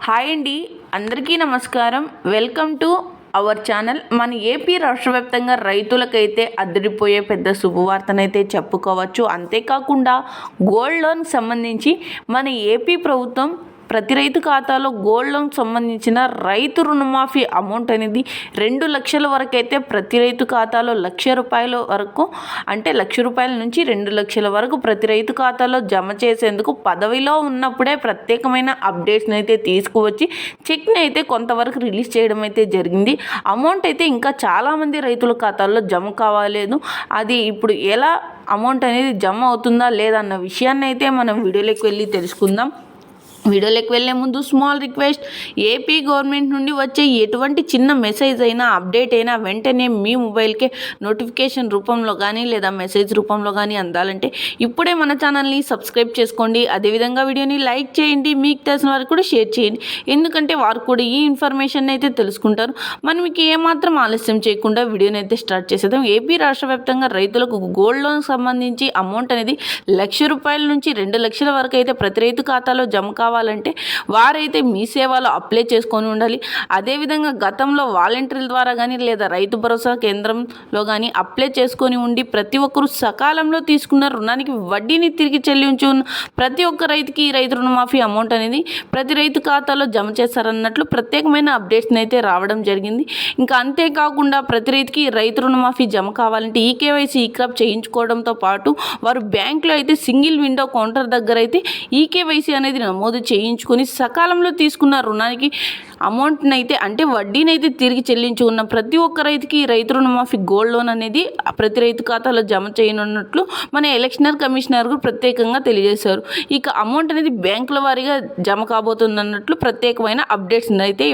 Hi అండి, అందరికీ నమస్కారం. Welcome to our channel. మన ఏపీ రాష్ట్ర వ్యాప్తంగా రైతులకైతే అదిరిపోయే పెద్ద శుభవార్తనైతే చెప్పుకోవచ్చు. అంతేకాకుండా గోల్డ్ లోన్కి సంబంధించి మన ఏపీ ప్రభుత్వం ప్రతి రైతు ఖాతాలో గోల్డ్ లోన్కి సంబంధించిన రైతు రుణమాఫీ అమౌంట్ అనేది 2 లక్షల వరకు అయితే ప్రతి రైతు ఖాతాలో ₹1,00,000 వరకు, అంటే ₹1,00,000 నుంచి 2 లక్షల వరకు ప్రతి రైతు ఖాతాలో జమ చేసేందుకు పదవిలో ఉన్నప్పుడే ప్రత్యేకమైన అప్డేట్స్ని అయితే తీసుకువచ్చి చెక్ని అయితే కొంతవరకు రిలీజ్ చేయడం అయితే జరిగింది. అమౌంట్ అయితే ఇంకా చాలామంది రైతుల ఖాతాల్లో జమ కావాలేదు. అది ఇప్పుడు ఎలా అమౌంట్ అనేది జమ అవుతుందా లేదా అన్న విషయాన్ని అయితే మనం వీడియోలోకి వెళ్ళి తెలుసుకుందాం. వీడియోలోకి వెళ్ళే ముందు స్మాల్ రిక్వెస్ట్, ఏపీ గవర్నమెంట్ నుండి వచ్చే ఎటువంటి చిన్న మెసేజ్ అయినా అప్డేట్ అయినా వెంటనే మీ మొబైల్కే నోటిఫికేషన్ రూపంలో కానీ లేదా మెసేజ్ రూపంలో కానీ అందాలంటే ఇప్పుడే మన ఛానల్ని సబ్స్క్రైబ్ చేసుకోండి. అదేవిధంగా వీడియోని లైక్ చేయండి, మీకు తెలిసిన వారికి కూడా షేర్ చేయండి. ఎందుకంటే వారు కూడా ఈ ఇన్ఫర్మేషన్ అయితే తెలుసుకుంటారు. మనం మీకు ఏమాత్రం ఆలస్యం చేయకుండా వీడియోని అయితే స్టార్ట్ చేసేద్దాం. ఏపీ రాష్ట్ర వ్యాప్తంగా రైతులకు గోల్డ్ లోన్కి సంబంధించి అమౌంట్ అనేది ₹1,00,000 నుంచి 2 లక్షల వరకు అయితే ప్రతి రైతు ఖాతాలో జమ కావాలంటే వారైతే మీ సేవలో అప్లై చేసుకొని ఉండాలి. అదేవిధంగా గతంలో వాలంటీర్ల ద్వారా కానీ లేదా రైతు భరోసా కేంద్రంలో కానీ అప్లై చేసుకొని ఉండి ప్రతి ఒక్కరూ సకాలంలో తీసుకున్న రుణానికి వడ్డీని తిరిగి చెల్లించి ఉన్న ప్రతి ఒక్క రైతుకి ఈ రైతు రుణమాఫీ అమౌంట్ అనేది ప్రతి రైతు ఖాతాలో జమ చేస్తారన్నట్లు ప్రత్యేకమైన అప్డేట్స్ని అయితే రావడం జరిగింది. ఇంకా అంతేకాకుండా ప్రతి రైతుకి రైతు రుణమాఫీ జమ కావాలంటే ఈకేవైసీ ఈక్రాప్ చేయించుకోవడంతో పాటు వారు బ్యాంకులో అయితే సింగిల్ విండో కౌంటర్ దగ్గర అయితే ఈకేవైసీ అనేది నమోదు చేయించుకొని సకాలంలో తీసుకున్న రుణానికి అమౌంట్ని అయితే అంటే వడ్డీని అయితే తిరిగి చెల్లించి ఉన్న ప్రతి ఒక్క రైతుకి రైతు రుణమాఫీ గోల్డ్ లోన్ అనేది ప్రతి రైతు ఖాతాలో జమ చేయనున్నట్లు మన ఎలక్షన్ కమిషనర్ ప్రత్యేకంగా తెలియజేశారు. ఇక అమౌంట్ అనేది బ్యాంకుల వారీగా జమ కాబోతుందన్నట్లు ప్రత్యేకమైన అప్డేట్స్ అయితే